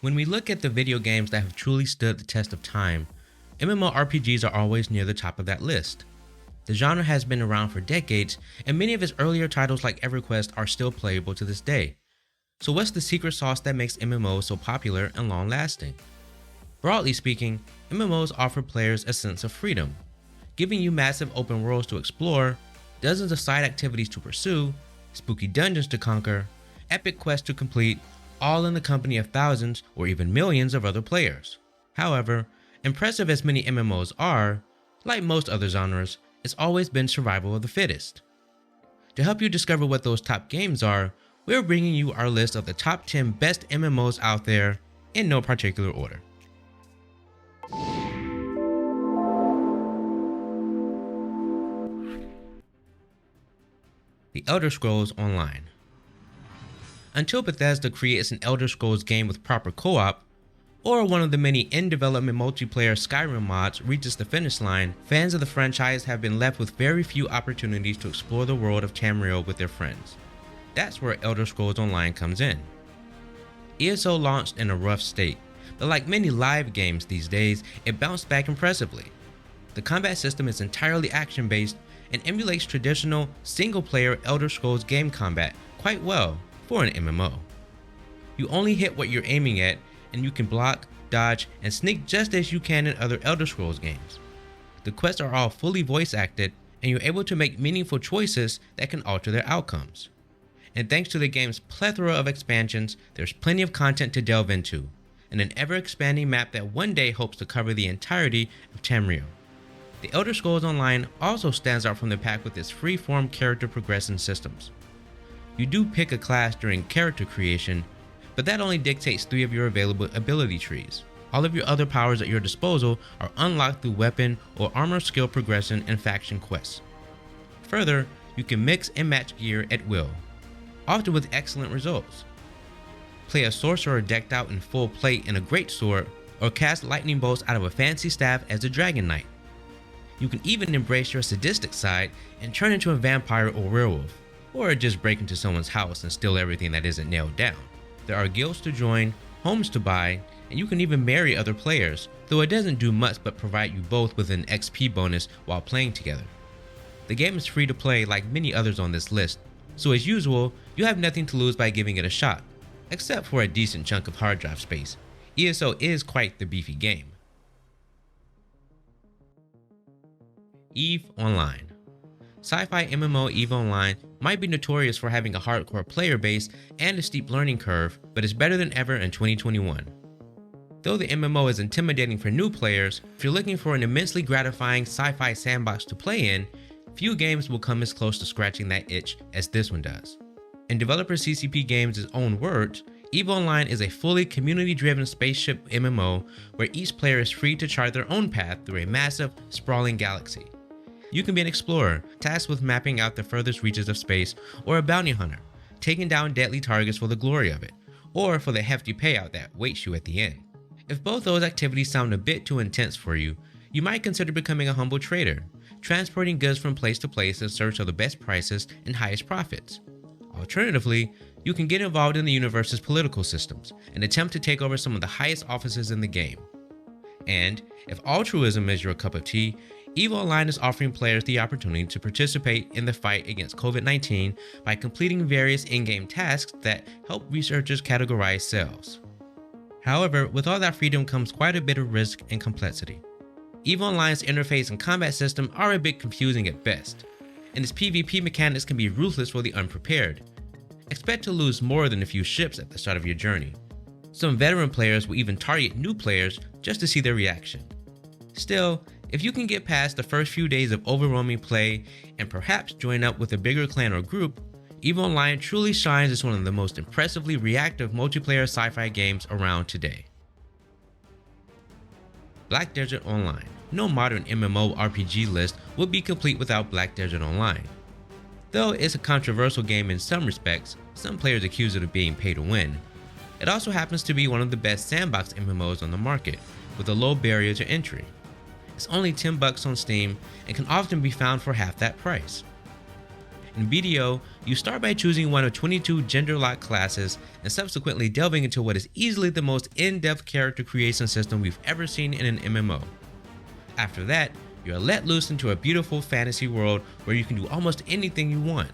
When we look at the video games that have truly stood the test of time, MMORPGs are always near the top of that list. The genre has been around for decades, and many of its earlier titles like EverQuest are still playable to this day. So what's the secret sauce that makes MMOs so popular and long-lasting? Broadly speaking, MMOs offer players a sense of freedom, giving you massive open worlds to explore, dozens of side activities to pursue, spooky dungeons to conquer, epic quests to complete, all in the company of thousands or even millions of other players. However, impressive as many MMOs are, like most other genres, it's always been survival of the fittest. To help you discover what those top games are, we're bringing you our list of the top 10 best MMOs out there in no particular order. The Elder Scrolls Online. Until Bethesda creates an Elder Scrolls game with proper co-op, or one of the many in-development multiplayer Skyrim mods reaches the finish line, fans of the franchise have been left with very few opportunities to explore the world of Tamriel with their friends. That's where Elder Scrolls Online comes in. ESO launched in a rough state, but like many live games these days, it bounced back impressively. The combat system is entirely action-based and emulates traditional single-player Elder Scrolls game combat quite well for an MMO. You only hit what you're aiming at, and you can block, dodge, and sneak just as you can in other Elder Scrolls games. The quests are all fully voice acted, and you're able to make meaningful choices that can alter their outcomes. And thanks to the game's plethora of expansions, there's plenty of content to delve into, and an ever-expanding map that one day hopes to cover the entirety of Tamriel. The Elder Scrolls Online also stands out from the pack with its free-form character progression systems. You do pick a class during character creation, but that only dictates 3 of your available ability trees. All of your other powers at your disposal are unlocked through weapon or armor skill progression and faction quests. Further, you can mix and match gear at will, often with excellent results. Play a sorcerer decked out in full plate and a greatsword, or cast lightning bolts out of a fancy staff as a dragon knight. You can even embrace your sadistic side and turn into a vampire or werewolf, or just break into someone's house and steal everything that isn't nailed down. There are guilds to join, homes to buy, and you can even marry other players, though it doesn't do much but provide you both with an XP bonus while playing together. The game is free to play like many others on this list, so as usual, you have nothing to lose by giving it a shot, except for a decent chunk of hard drive space. ESO is quite the beefy game. EVE Online. Sci-fi MMO EVE Online might be notorious for having a hardcore player base and a steep learning curve, but it's better than ever in 2021. Though the MMO is intimidating for new players, if you're looking for an immensely gratifying sci-fi sandbox to play in, few games will come as close to scratching that itch as this one does. In developer CCP Games' own words, EVE Online is a fully community-driven spaceship MMO where each player is free to chart their own path through a massive, sprawling galaxy. You can be an explorer, tasked with mapping out the furthest reaches of space, or a bounty hunter, taking down deadly targets for the glory of it, or for the hefty payout that waits you at the end. If both those activities sound a bit too intense for you, you might consider becoming a humble trader, transporting goods from place to place in search of the best prices and highest profits. Alternatively, you can get involved in the universe's political systems and attempt to take over some of the highest offices in the game. And if altruism is your cup of tea, EVE Online is offering players the opportunity to participate in the fight against COVID-19 by completing various in-game tasks that help researchers categorize cells. However, with all that freedom comes quite a bit of risk and complexity. EVE Online's interface and combat system are a bit confusing at best, and its PvP mechanics can be ruthless for the unprepared. Expect to lose more than a few ships at the start of your journey. Some veteran players will even target new players just to see their reaction. Still, if you can get past the first few days of overwhelming play and perhaps join up with a bigger clan or group, EVE Online truly shines as one of the most impressively reactive multiplayer sci-fi games around today. Black Desert Online. No modern MMORPG list would be complete without Black Desert Online. Though it's a controversial game in some respects, some players accuse it of being pay to win, it also happens to be one of the best sandbox MMOs on the market, with a low barrier to entry. It's only $10 on Steam and can often be found for half that price. In BDO, you start by choosing one of 22 gender-locked classes and subsequently delving into what is easily the most in-depth character creation system we've ever seen in an MMO. After that, you're let loose into a beautiful fantasy world where you can do almost anything you want.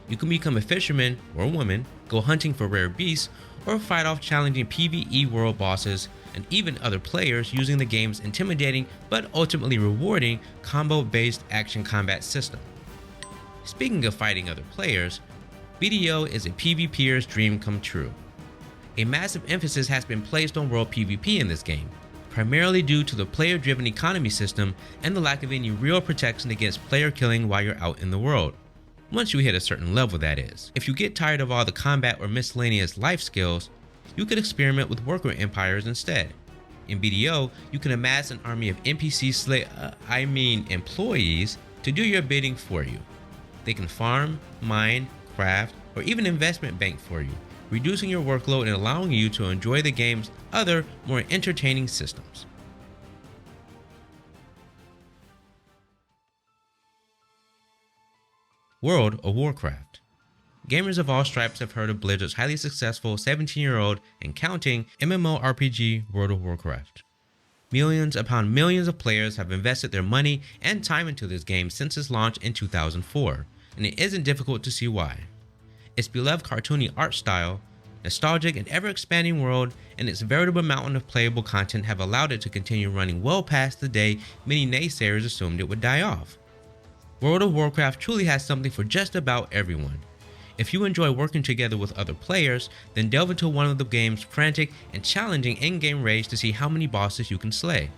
You can become a fisherman or woman, go hunting for rare beasts, or fight off challenging PvE world bosses and even other players using the game's intimidating but ultimately rewarding combo-based action combat system. Speaking of fighting other players, BDO is a PvPer's dream come true. A massive emphasis has been placed on world PvP in this game, primarily due to the player-driven economy system and the lack of any real protection against player killing while you're out in the world. Once you hit a certain level, that is. If you get tired of all the combat or miscellaneous life skills, you could experiment with worker empires instead. In BDO, you can amass an army of NPC employees to do your bidding for you. They can farm, mine, craft, or even investment bank for you, reducing your workload and allowing you to enjoy the game's other, more entertaining systems. World of Warcraft. Gamers of all stripes have heard of Blizzard's highly successful 17-year-old and counting MMORPG World of Warcraft. Millions upon millions of players have invested their money and time into this game since its launch in 2004, and it isn't difficult to see why. Its beloved cartoony art style, nostalgic and ever-expanding world, and its veritable mountain of playable content have allowed it to continue running well past the day many naysayers assumed it would die off. World of Warcraft truly has something for just about everyone. If you enjoy working together with other players, then delve into one of the game's frantic and challenging in-game raids to see how many bosses you can slay.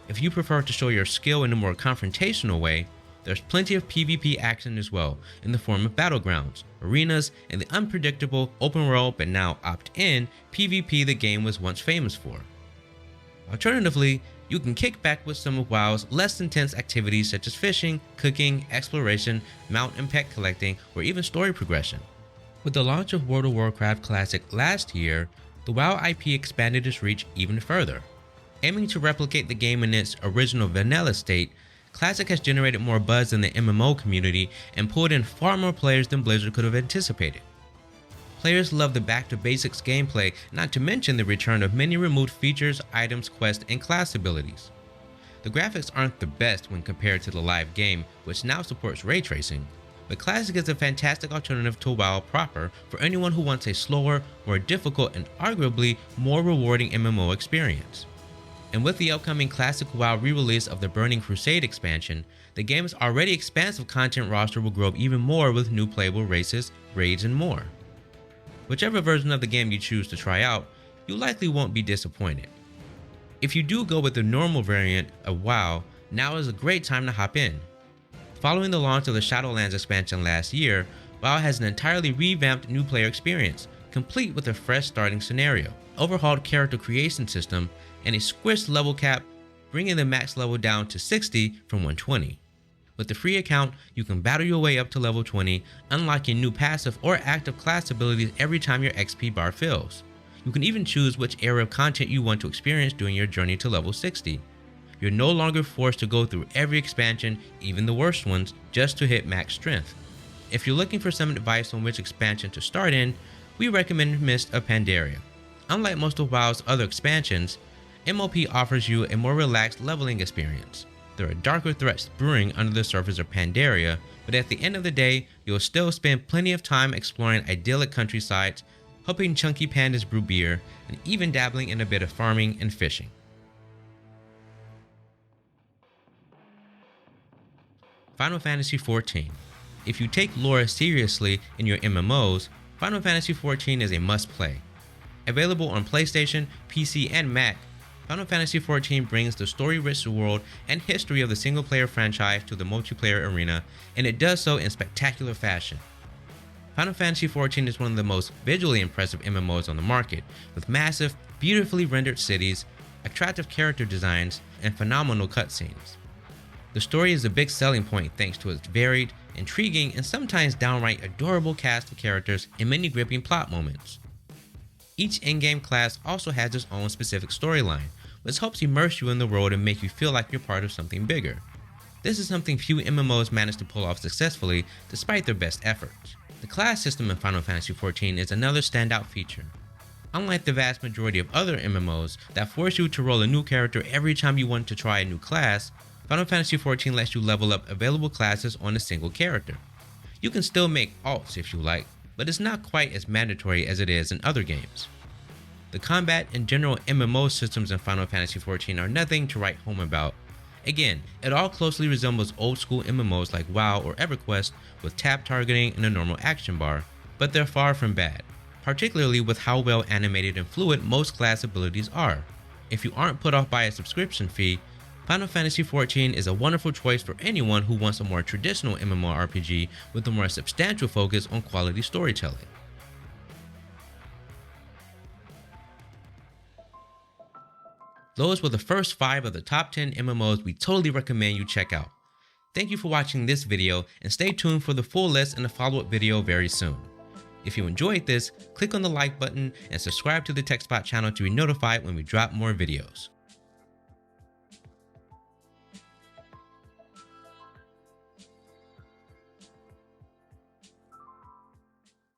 If you prefer to show your skill in a more confrontational way, there's plenty of PvP action as well, in the form of battlegrounds, arenas, and the unpredictable open world but now opt-in PvP the game was once famous for. Alternatively, you can kick back with some of WoW's less intense activities such as fishing, cooking, exploration, mount and pet collecting, or even story progression. With the launch of World of Warcraft Classic last year, the WoW IP expanded its reach even further. Aiming to replicate the game in its original vanilla state, Classic has generated more buzz in the MMO community and pulled in far more players than Blizzard could have anticipated. Players love the back-to-basics gameplay, not to mention the return of many removed features, items, quests, and class abilities. The graphics aren't the best when compared to the live game, which now supports ray tracing, but Classic is a fantastic alternative to WoW proper for anyone who wants a slower, more difficult, and arguably more rewarding MMO experience. And with the upcoming Classic WoW re-release of the Burning Crusade expansion, the game's already expansive content roster will grow even more with new playable races, raids, and more. Whichever version of the game you choose to try out, you likely won't be disappointed. If you do go with the normal variant of WoW, now is a great time to hop in. Following the launch of the Shadowlands expansion last year, WoW has an entirely revamped new player experience, complete with a fresh starting scenario, overhauled character creation system, and a squished level cap, bringing the max level down to 60 from 120. With the free account, you can battle your way up to level 20, unlocking new passive or active class abilities every time your XP bar fills. You can even choose which area of content you want to experience during your journey to level 60. You're no longer forced to go through every expansion, even the worst ones, just to hit max strength. If you're looking for some advice on which expansion to start in, we recommend Mist of Pandaria. Unlike most of WoW's other expansions, MOP offers you a more relaxed leveling experience. There are darker threats brewing under the surface of Pandaria, but at the end of the day, you'll still spend plenty of time exploring idyllic countrysides, helping chunky pandas brew beer, and even dabbling in a bit of farming and fishing. Final Fantasy XIV. If you take lore seriously in your MMOs, Final Fantasy XIV is a must-play. Available on PlayStation, PC, and Mac, Final Fantasy XIV brings the story-rich world and history of the single-player franchise to the multiplayer arena, and it does so in spectacular fashion. Final Fantasy XIV is one of the most visually impressive MMOs on the market, with massive, beautifully rendered cities, attractive character designs, and phenomenal cutscenes. The story is a big selling point thanks to its varied, intriguing, and sometimes downright adorable cast of characters and many gripping plot moments. Each in-game class also has its own specific storyline, which helps immerse you in the world and make you feel like you're part of something bigger. This is something few MMOs manage to pull off successfully despite their best efforts. The class system in Final Fantasy XIV is another standout feature. Unlike the vast majority of other MMOs that force you to roll a new character every time you want to try a new class, Final Fantasy XIV lets you level up available classes on a single character. You can still make alts if you like, but it's not quite as mandatory as it is in other games. The combat and general MMO systems in Final Fantasy XIV are nothing to write home about. Again, it all closely resembles old school MMOs like WoW or EverQuest with tab targeting and a normal action bar, but they're far from bad, particularly with how well animated and fluid most class abilities are. If you aren't put off by a subscription fee, Final Fantasy XIV is a wonderful choice for anyone who wants a more traditional MMORPG with a more substantial focus on quality storytelling. Those were the first 5 of the top 10 MMOs we totally recommend you check out. Thank you for watching this video, and stay tuned for the full list in a follow-up video very soon. If you enjoyed this, click on the like button and subscribe to the TechSpot channel to be notified when we drop more videos.